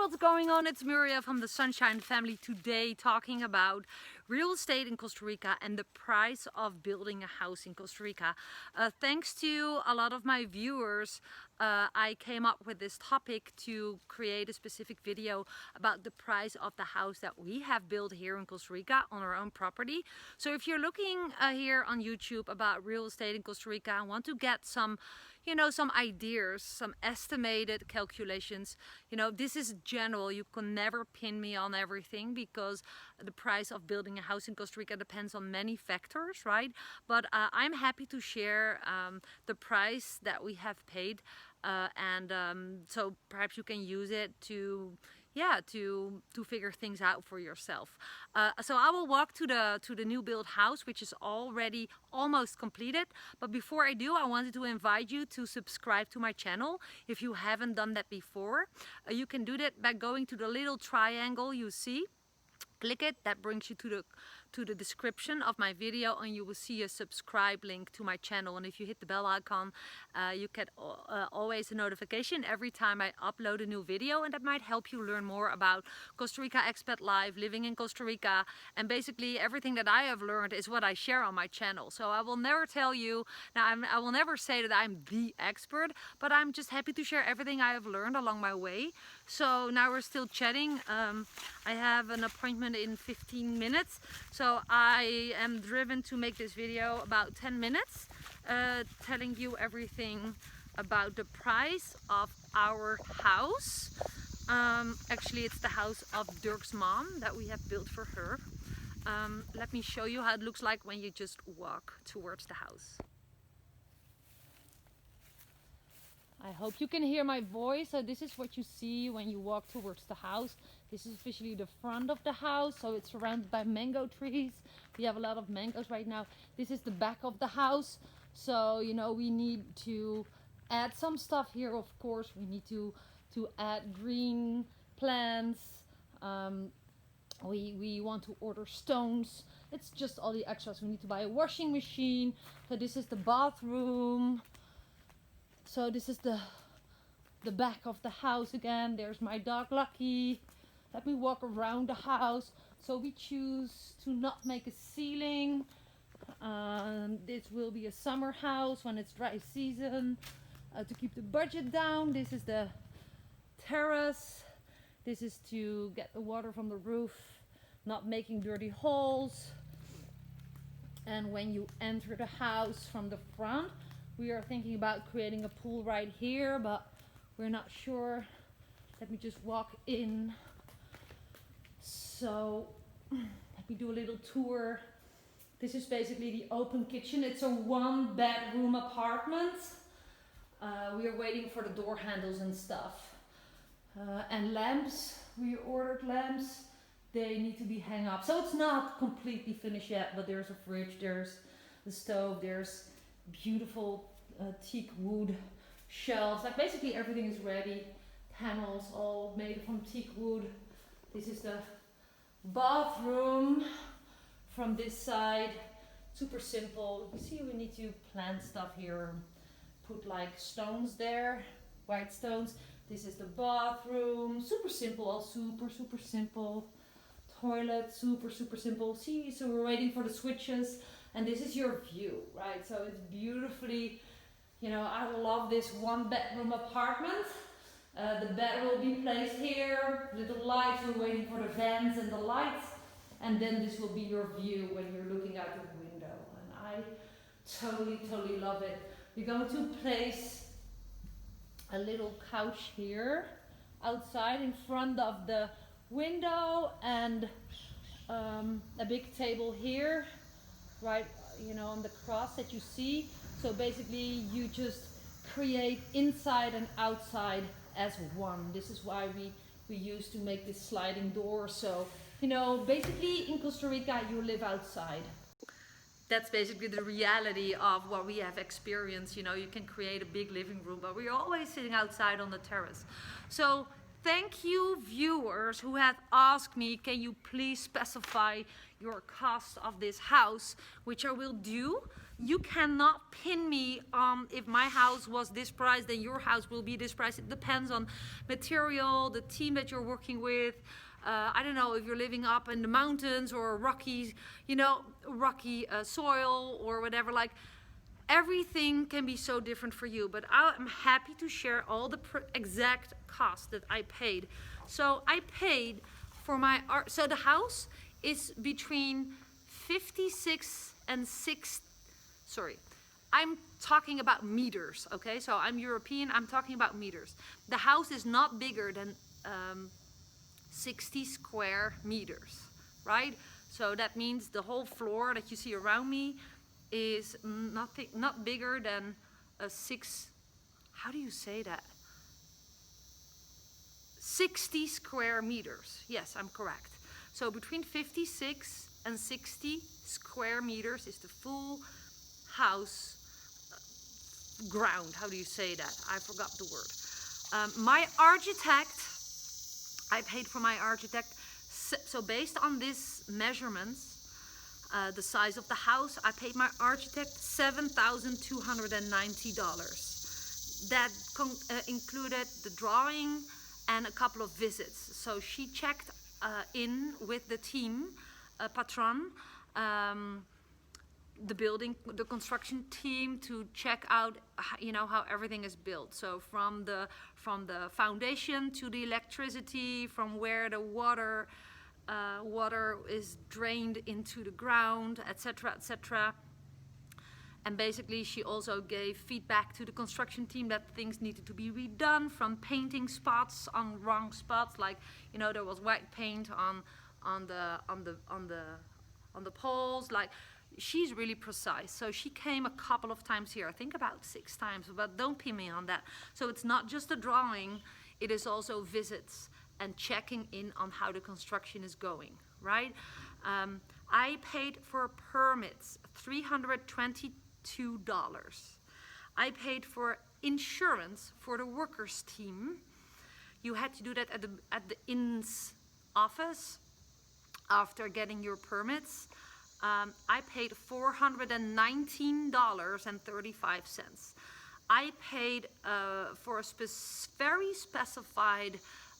what's going on? It's Miria from the Sunshine Family today, talking about real estate in Costa Rica and the price of building a house in Costa Rica. Thanks to a lot of my viewers, I came up with this topic to create a specific video about the price of the house that we have built here in Costa Rica on our own property. So if you're looking here on YouTube about real estate in Costa Rica and want to get some some ideas, some estimated calculations, this is general. You can never pin me on everything because the price of building a house in Costa Rica depends on many factors, right? But I'm happy to share the price that we have paid, so perhaps you can use it to figure things out for yourself. So I will walk to the new build house, which is already almost completed. But before I do, I wanted to invite you to subscribe to my channel if you haven't done that before. You can do that by going to the little triangle you see. Click it, that brings you to the description of my video, and you will see a subscribe link to my channel. And if you hit the bell icon, you get always a notification every time I upload a new video, and that might help you learn more about Costa Rica expat life, living in Costa Rica, and basically everything that I have learned is what I share on my channel. So I will never tell you, I will never say that I'm the expert, but I'm just happy to share everything I have learned along my way. So now we're still chatting. I have an appointment in 15 minutes, so I am driven to make this video about 10 minutes, telling you everything about the price of our house. Actually, it's the house of Dirk's mom that we have built for her. Let me show you how it looks like when you just walk towards the house. I hope you can hear my voice. So this is what you see when you walk towards the house. This is officially the front of the house, so it's surrounded by mango trees. We have a lot of mangoes right now. This is the back of the house, so we need to add some stuff here. Of course, we need to add green plants. We want to order stones. It's just all the extras. We need to buy a washing machine. So this is the bathroom. So this is the back of the house again. There's my dog Lucky. Let me walk around the house. So we choose to not make a ceiling. This will be a summer house when it's dry season. To keep the budget down, this is the terrace. This is to get the water from the roof, not making dirty holes. And when you enter the house from the front, we are thinking about creating a pool right here, but we're not sure. Let me just walk in. So let me do a little tour. This is basically the open kitchen. It's a 1-bedroom apartment. We are waiting for the door handles and stuff. And lamps. We ordered lamps. They need to be hung up. So it's not completely finished yet, but there's a fridge, there's the stove, there's beautiful teak wood shelves. Like basically everything is ready. Panels all made from teak wood. This is the bathroom from this side. Super simple. You see, we need to plant stuff here. Put like stones there, white stones. This is the bathroom. Super simple, all super simple. Toilet, super simple. See, so we're waiting for the switches. And this is your view, right? So it's beautifully, I love this 1-bedroom apartment. The bed will be placed here. Little lights, we're waiting for the vents and the lights. And then this will be your view when you're looking out the window. And I totally love it. We're going to place a little couch here outside in front of the window, and a big table here, right, on the cross that you see. So basically you just create inside and outside as one. This is why we used to make this sliding door. So basically in Costa Rica you live outside. That's basically the reality of what we have experienced. You can create a big living room, but we're always sitting outside on the terrace. So thank you viewers who have asked me, can you please specify your cost of this house, which I will do. you cannot pin me on if my house was this price, then your house will be this price. It depends on material, the team that you're working with. I don't know if you're living up in the mountains or rocky, rocky soil or whatever. Like, everything can be so different for you. But I'm happy to share all the exact cost that I paid. So I paid for my art. So the house is between 56 and 60. Sorry, I'm talking about meters, okay? So I'm European, I'm talking about meters. The house is not bigger than 60 square meters, right? So that means the whole floor that you see around me is not bigger than a how do you say that? 60 square meters, yes, I'm correct. So between 56 and 60 square meters is the full house ground. How do you say that? I forgot the word. My architect, I paid for my architect. So based on these measurements, the size of the house, I paid my architect $7,290. That included the drawing and a couple of visits. So she checked in with the team, patron, the construction team, to check out, how everything is built. So from the foundation to the electricity, from where the water is drained into the ground, etc., etc. And basically, she also gave feedback to the construction team that things needed to be redone, from painting spots on wrong spots, like there was white paint on the poles, like. She's really precise. So she came a couple of times here, I think about 6 times, but don't pin me on that. So it's not just a drawing, it is also visits and checking in on how the construction is going, right? I paid for permits, $322. I paid for insurance for the workers team. You had to do that at the inn's office after getting your permits. I paid $419.35. I paid for a very specified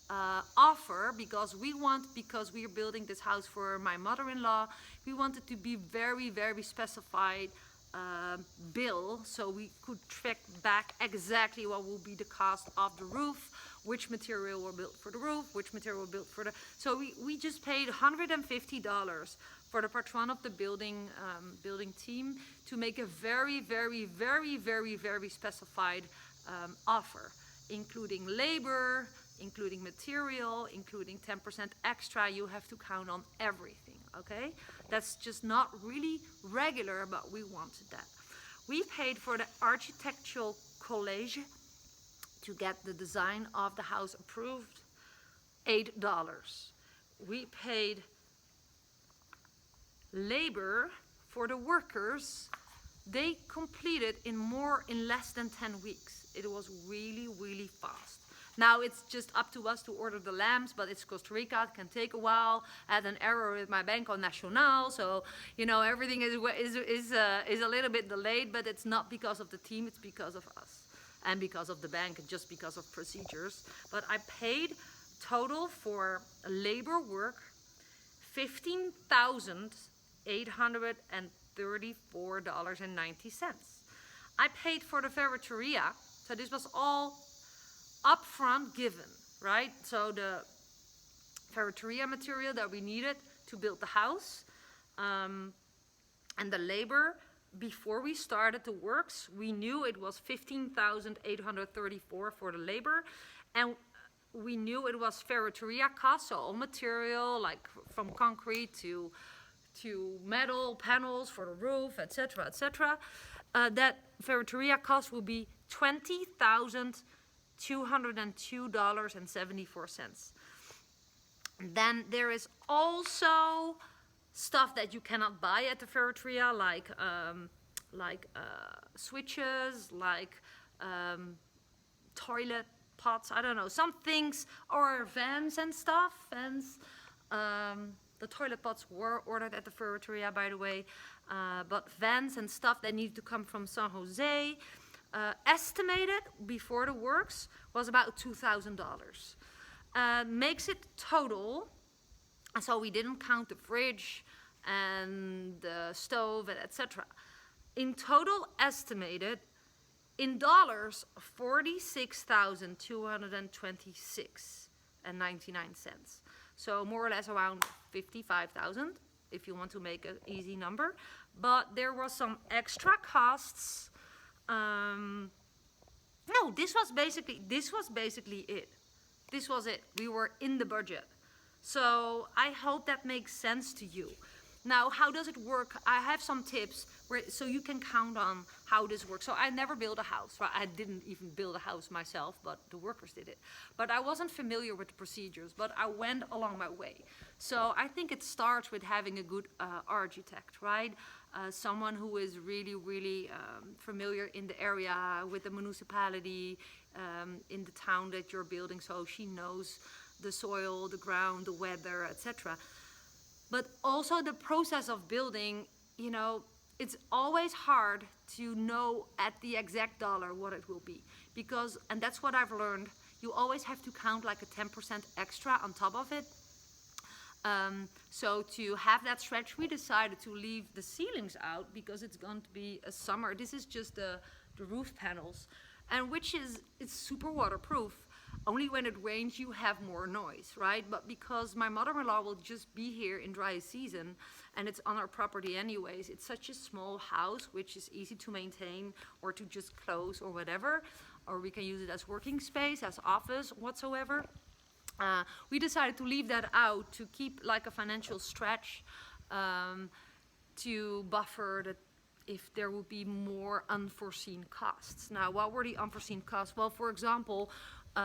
offer because we're building this house for my mother-in-law. We wanted to be very, very specified bill, so we could track back exactly what will be the cost of the roof, which material were built for the roof, which material were built for the. So we just paid $150 for the patron of the building team to make a very, very, very, very, very specified offer, including labor, including material, including 10% extra. You have to count on everything, okay? That's just not really regular, but we wanted that. We paid for the architectural college to get the design of the house approved, $8. We paid labor for the workers. They completed in less than 10 weeks. It was really, really fast. Now it's just up to us to order the lamps, but it's Costa Rica. It can take a while. I had an error with my Banco Nacional, so everything is a little bit delayed. But it's not because of the team; it's because of us, and because of the bank, and just because of procedures. But I paid total for labor work $15,834.90. I paid for the ferreteria, so this was all upfront given, right? So the ferreteria material that we needed to build the house, and the labor before we started the works, we knew it was $15,834 for the labor, and we knew it was ferreteria costs, so all material like from concrete to metal panels for the roof, etc., etc. That ferreteria cost will be $20,202.74. Then there is also stuff that you cannot buy at the ferreteria, like switches, like toilet pots, I don't know, some things, or vans and stuff, The toilet pots were ordered at the Ferreteria, by the way, but vents and stuff that needed to come from San Jose. Estimated before the works was about $2,000. Makes it total, so we didn't count the fridge and the stove, etc. In total estimated, in dollars, $46,226.99. So more or less around 55,000, if you want to make an easy number. But there was some extra costs. No, this was basically it. This was it. We were in the budget. So I hope that makes sense to you. Now, how does it work? I have some tips so you can count on how this works. So I never built a house, right? I didn't even build a house myself, but the workers did it. But I wasn't familiar with the procedures, but I went along my way. So I think it starts with having a good architect, right? Someone who is really, really familiar in the area with the municipality, in the town that you're building, so she knows the soil, the ground, the weather, etc. But also the process of building, you know, it's always hard to know at the exact dollar what it will be. Because, and that's what I've learned, you always have to count like a 10% extra on top of it. So to have that stretch, we decided to leave the ceilings out because it's going to be a summer. This is just the roof panels, and it's super waterproof. Only when it rains you have more noise, right? But because my mother-in-law will just be here in dry season and it's on our property anyways, it's such a small house which is easy to maintain or to just close or whatever, or we can use it as working space, as office, whatsoever. We decided to leave that out to keep like a financial stretch, to buffer that if there would be more unforeseen costs. Now, what were the unforeseen costs? Well, for example,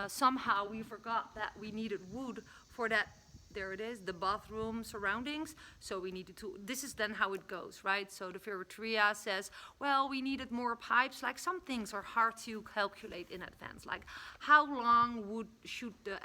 somehow we forgot that we needed wood for that, there it is, the bathroom surroundings. So we needed to, this is then how it goes, right? So the Ferreteria says, well, we needed more pipes. Like some things are hard to calculate in advance. Like how long should the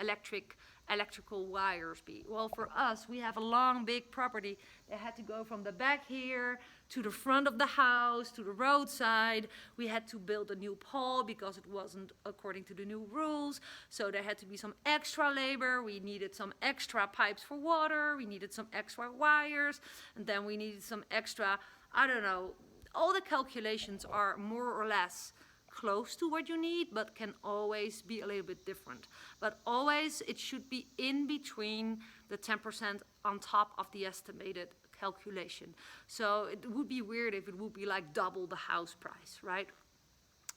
electrical wires be? Well, for us, we have a long, big property. They had to go from the back here to the front of the house, to the roadside. We had to build a new pole because it wasn't according to the new rules. So there had to be some extra labor. We needed some extra pipes for water. We needed some extra wires. And then we needed some extra, I don't know, all the calculations are more or less close to what you need, but can always be a little bit different. But always it should be in between the 10% on top of the estimated calculation. So it would be weird if it would be like double the house price, right?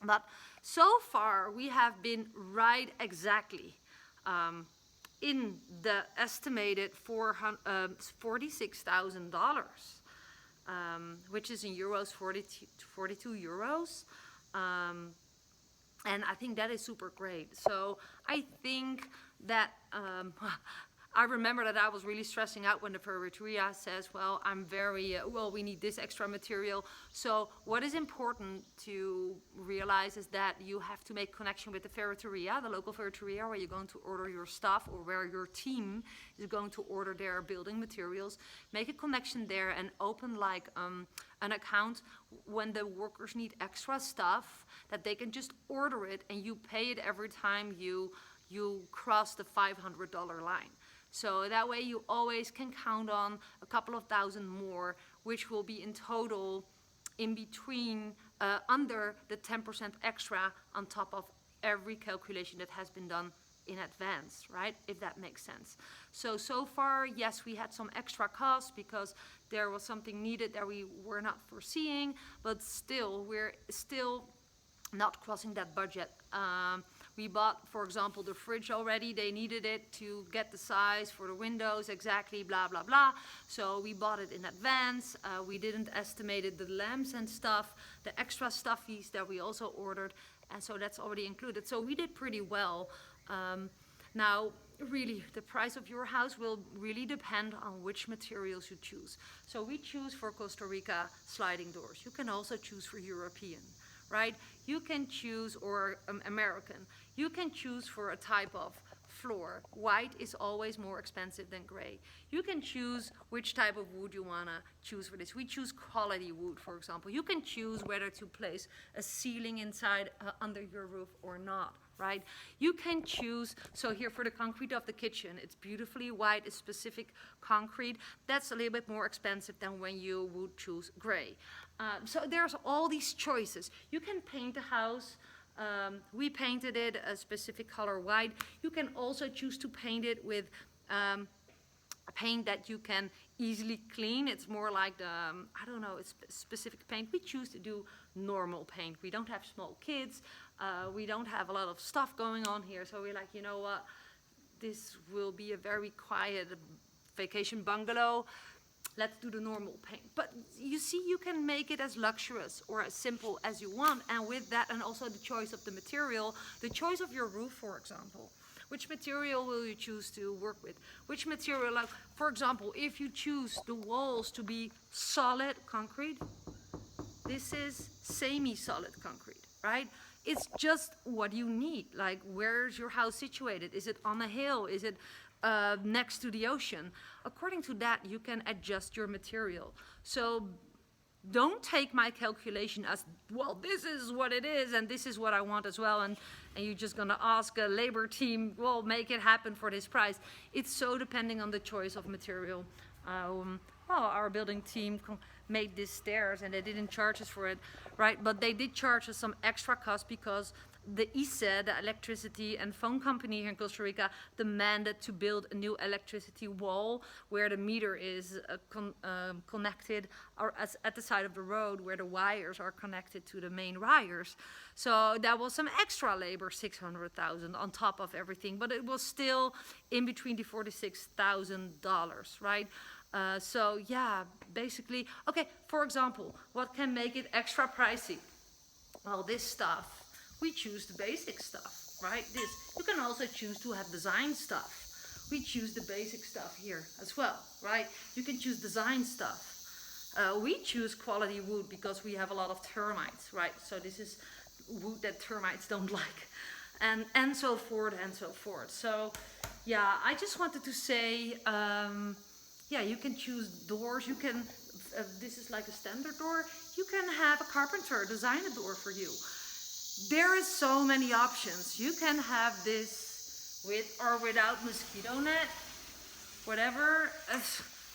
But so far we have been right exactly in the estimated $46,000, which is in euros 42 euros. And I think that is super great. So I think that I remember that I was really stressing out when the Ferreteria says, well, I'm very, well, we need this extra material. So what is important to realize is that you have to make connection with the Ferreteria, the local Ferreteria, where you're going to order your stuff or where your team is going to order their building materials. Make a connection there and open like an account when the workers need extra stuff, that they can just order it and you pay it every time you cross the $500 line. So that way you always can count on a couple of thousand more, which will be in total in between, under the 10% extra on top of every calculation that has been done in advance, right? If that makes sense. So far, yes, we had some extra costs because there was something needed that we were not foreseeing, but still, we're still not crossing that budget. We bought, for example, the fridge already. They needed it to get the size for the windows exactly, blah, blah, blah. So we bought it in advance. We didn't estimate the lamps and stuff, the extra stuffies that we also ordered. And so that's already included. So we did pretty well. Now, really, the price of your house will really depend on which materials you choose. So we choose for Costa Rica sliding doors. You can also choose for European, right? You can choose, or American. You can choose for a type of floor, white is always more expensive than gray. You can choose which type of wood you want to choose for this. We choose quality wood, for example. You can choose whether to place a ceiling inside under your roof or not, right? You can choose, so here for the concrete of the kitchen, it's beautifully white, it's specific concrete. That's a little bit more expensive than when you would choose gray. So there's all these choices. You can paint a house. We painted it a specific color white. You can also choose to paint it with paint that you can easily clean. It's more like the, I don't know, it's specific paint. We choose to do normal paint. We don't have small kids. We don't have a lot of stuff going on here. So we're like, you know what, this will be a very quiet vacation bungalow. Let's do the normal paint. But you see, you can make it as luxurious or as simple as you want. And with that, and also the choice of the material, the choice of your roof, for example. Which material will you choose to work with? Which material, like, for example, if you choose the walls to be solid concrete, this is semi-solid concrete, right? It's just what you need. Like, where's your house situated? Is it on a hill? Is it next to the ocean? According to that, you can adjust your material. So don't take my calculation as, well, this is what it is and this is what I want as well, and you're just gonna ask a labor team, well, make it happen for this price. It's so depending on the choice of material. Well, our building team made these stairs and they didn't charge us for it, right? But they did charge us some extra cost because the ICE, the electricity and phone company here in Costa Rica, demanded to build a new electricity wall where the meter is connected, or at the side of the road where the wires are connected to the main wires. So that was some extra labor, 600,000 on top of everything, but it was still in between the $46,000, right? So yeah, basically, okay, for example, what can make it extra pricey? Well, this stuff. We choose the basic stuff, right? This. You can also choose to have design stuff. We choose the basic stuff here as well, right? You can choose design stuff. We choose quality wood because we have a lot of termites, right? So this is wood that termites don't like. And so forth and so forth. So yeah, I just wanted to say, yeah, you can choose doors. You can, this is like a standard door. You can have a carpenter design a door for you. There is so many options. You can have this with or without mosquito net, whatever.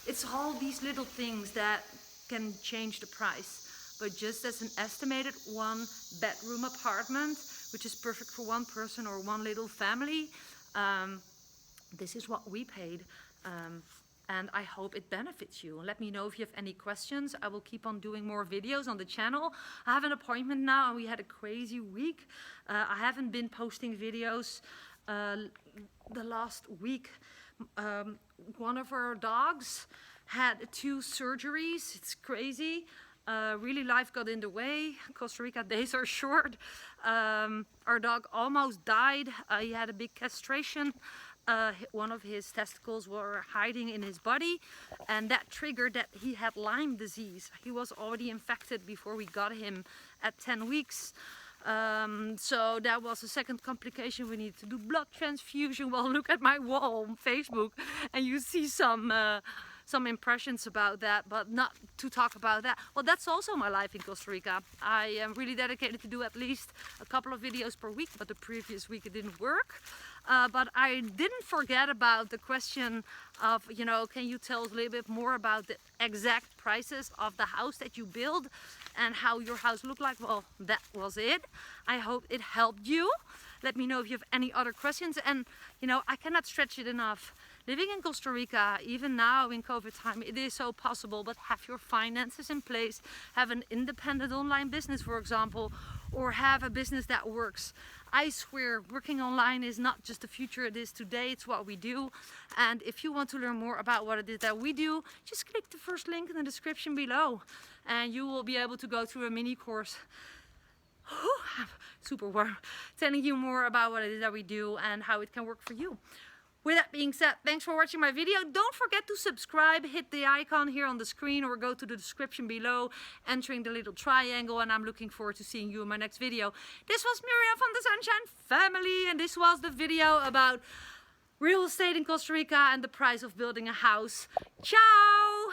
It's all these little things that can change the price. But just as an estimated 1-bedroom apartment, which is perfect for one person or one little family, this is what we paid. And I hope it benefits you. Let me know if you have any questions. I will keep on doing more videos on the channel. I have an appointment now and we had a crazy week. I haven't been posting videos the last week. One of our dogs had 2 surgeries. It's crazy. Really, life got in the way. Costa Rica days are short. Our dog almost died. He had a big castration. One of his testicles were hiding in his body, and that triggered that he had Lyme disease. He was already infected before we got him at 10 weeks. So that was a second complication. We needed to do blood transfusion. Well, look at my wall on Facebook and you see some impressions about that, but not to talk about that. Well, that's also my life in Costa Rica. I am really dedicated to do at least a couple of videos per week, but the previous week it didn't work. But I didn't forget about the question of, you know, can you tell us a little bit more about the exact prices of the house that you build and how your house looked like? Well, that was it. I hope it helped you. Let me know if you have any other questions. And, you know, I cannot stretch it enough. Living in Costa Rica, even now in COVID time, it is so possible, but have your finances in place, have an independent online business, for example, or have a business that works. I swear, working online is not just the future, it is today, it's what we do. And if you want to learn more about what it is that we do, just click the first link in the description below and you will be able to go through a mini course. I'm super warm, telling you more about what it is that we do and how it can work for you. With that being said, thanks for watching my video. Don't forget to subscribe, hit the icon here on the screen or go to the description below, entering the little triangle, and I'm looking forward to seeing you in my next video. This was Miriam from the Sunshine Family, and this was the video about real estate in Costa Rica and the price of building a house. Ciao!